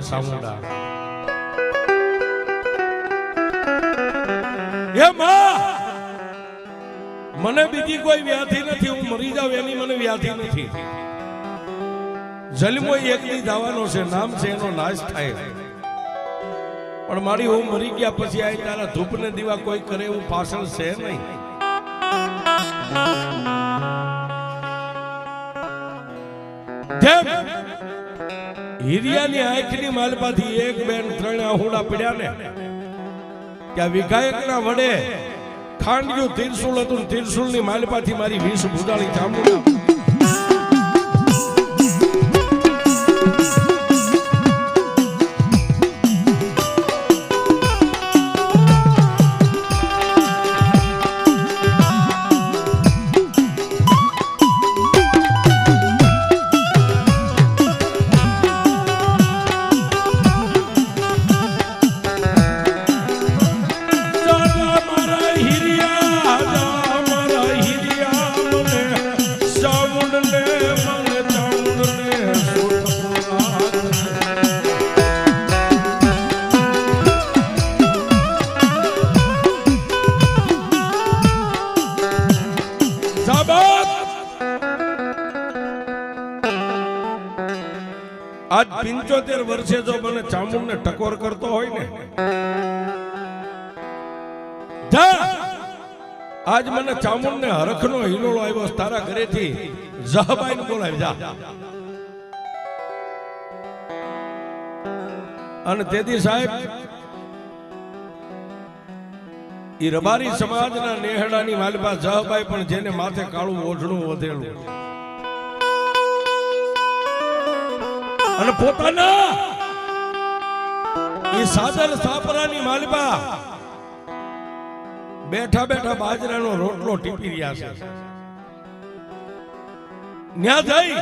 સામુંડા એ માં મને બીજી કોઈ વ્યાધિ નથી, હું મરી જાવ એની મને વ્યાધિ નથી. જન્મો એક દી જવાનો છે, નામ છે એનો નાશ થાય, પણ મારી હું મરી ગયા પછી આ તારા ધૂપ ને દીવા કોઈ કરે એવું પાછળ છે નહીં. હીરિયાની આંખની માલપાથી એક બેન ત્રણ આહુડા પડ્યા ને કે વિઘાયકના વડે ખાંડ્યું તિરસુલ હતું, તિરસુલની માલપાથી મારી 20 ભૂજાળી ચામુંડા આજ 75 વર્ષે જો મને ચામુંડને ટકોર કરતો હોય ને, આજ મને ચામુંડને હરખનો હિલોળો આવ્યો તારા ઘરેથી જહબાઈને બોલાવી જા. અને તેથી સાહેબ ઈ રબારી સમાજના નેહડાની માલપા જહબાઈ પણ જેને માથે કાળું ઓઢણું વધેલું અને પોતાના ઈ સાદર સાપરાની માલપા બેઠા બેઠા બાજરાનો રોટલો ટીપી રહ્યા છે. ન્યા જઈ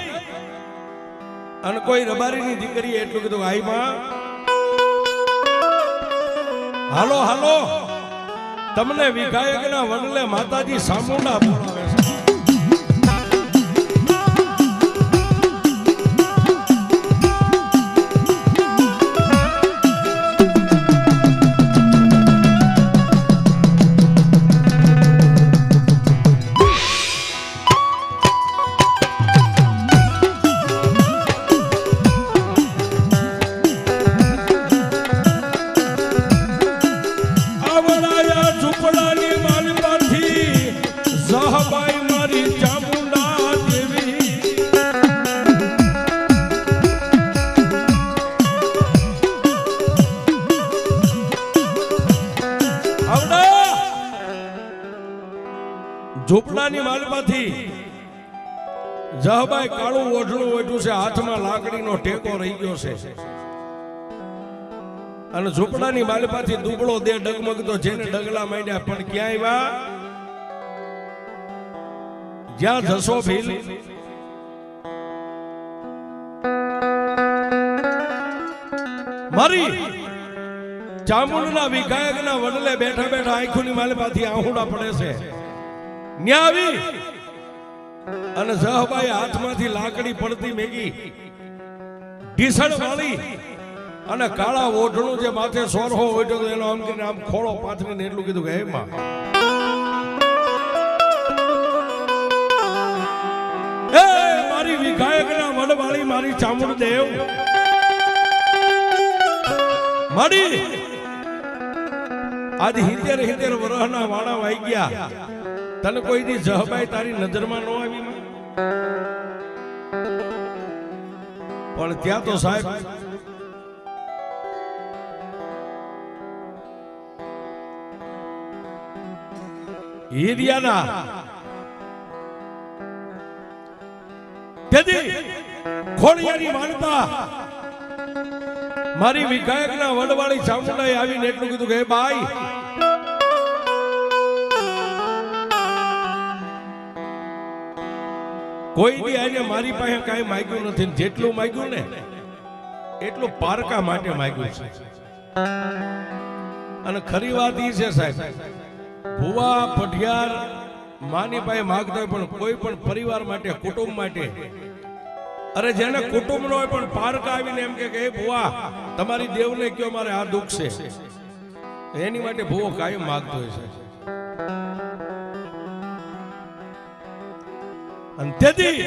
અને કોઈ રબારીની દીકરીએ એટલું કીધું, આઈ માં હાલો હાલો, તમને વિઘાયકના વડલે માતાજી સામુંડા બોલાવે છે. ઝૂંપડાની માલપાથી જહબાઈ કાળું ઓઢણું ઓઢ્યું છે, હાથમાં લાકડીનો ટેકો રહી ગયો છે. અને ઝૂંપડાની માલપાથી દુબળો દે ડગમગતો જેને ડગલા માંડ્યા પણ ક્યાં આવ્યા? જ્યાં જશો ભીલ મારી ચામુંડના વિઘાયકના વડલે બેઠા બેઠા આંખોની માલપાથી આહુડા પડે છે. ન્યા આવી અને જહબાઈ હાથમાંથી લાકડી પડતી મેગી ઢીસણ વાળી અને કાળા ઓઢણું જે માથે સોરહો ઓઢ્યો એનો આમ કરીને આમ ખોળો પાથરીને એટલું કીધું કે એમાં એ મારી વિઘાયકના વડવાળી મારી ચામુંડ દેવ માડી આજ 70 વર્ષના વાળા વાઈ ગયા, તને કોઈ દી જહબાઈ તારી નજરમાં ન આવી? પણ ત્યાં તો સાહેબ હીરિયાના તેથી ખોડિયાની માનતા મારી વિઘાયકના વડવાળી ચામુંડાએ આવીને એટલું કીધું કે બાઈ કોઈ દી આને મારી પાસે કાંઈ માંગ્યું નથી, જેટલું માંગ્યું ને એટલું પારકા માટે માંગ્યું છે. અને ખરી વાત ઈ છે સાહેબ, ભુવા પઢિયાર માની પાસે માંગતા હોય પણ કોઈ પણ પરિવાર માટે કુટુંબ માટે અરે જેને કુટુંબ નો હોય પણ પારકા આવીને એમ કે એ ભુવા તમારી દેવને કયો મારે આ દુઃખ છે, એની માટે ભુવો કાયમ માગતો હોય છે. અને તેથી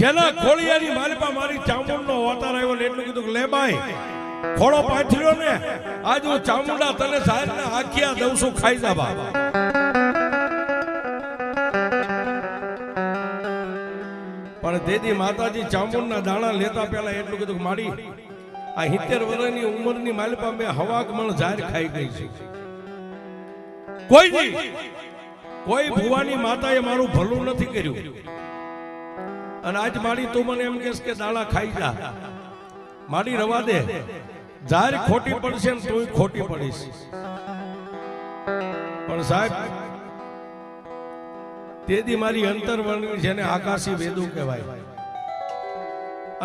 જેના ખોળિયાની માલપા મારી ચામુંડનો અવતાર આવ્યો ને એટલું કીધું કે લે બાઈ ખોળો પાથર્યો ને આજ હું ચામુંડા તને સાહેબ ને આખિયા દઉં છું, ખાઈ જા બાબા. પણ તેથી માતાજી ચામુંડના દાણા લેતા પહેલા એટલું કીધું કે મારી આ 70 વર્ષની ઉંમરની માલપા મેં હવાક મણ ઝાર ખાઈ ગઈ છે. કોઈ ભુવાની માતાએ મારું ભલું નથી કર્યું અને આજ મારી તું મને એમ કહેશ કે દાણા ખાઈ જા. મારી રવા દે, ઝાર ખોટી પડશે ને તું ખોટી પડીશ. પણ સાહેબ તેથી મારી અંતરવર્ણી જેને આકાશી વેદુ કહેવાય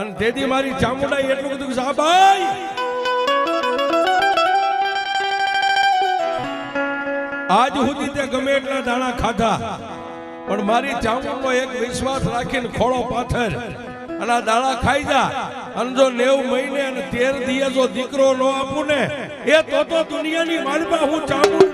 અને તેથી મારી ચામુંડા એટલું બધું સાહેબ આજ સુધી તે ગમે એટલા દાણા ખાધા પણ મારી ચામુંડનો એક વિશ્વાસ રાખીને ખોળો પાથર અને આ દાણા ખાઈ જા. અને જો 90 મહિને અને 13 દિવસ જો દીકરો ન આપું ને એ તો દુનિયાની માલપા હું ચામુંડ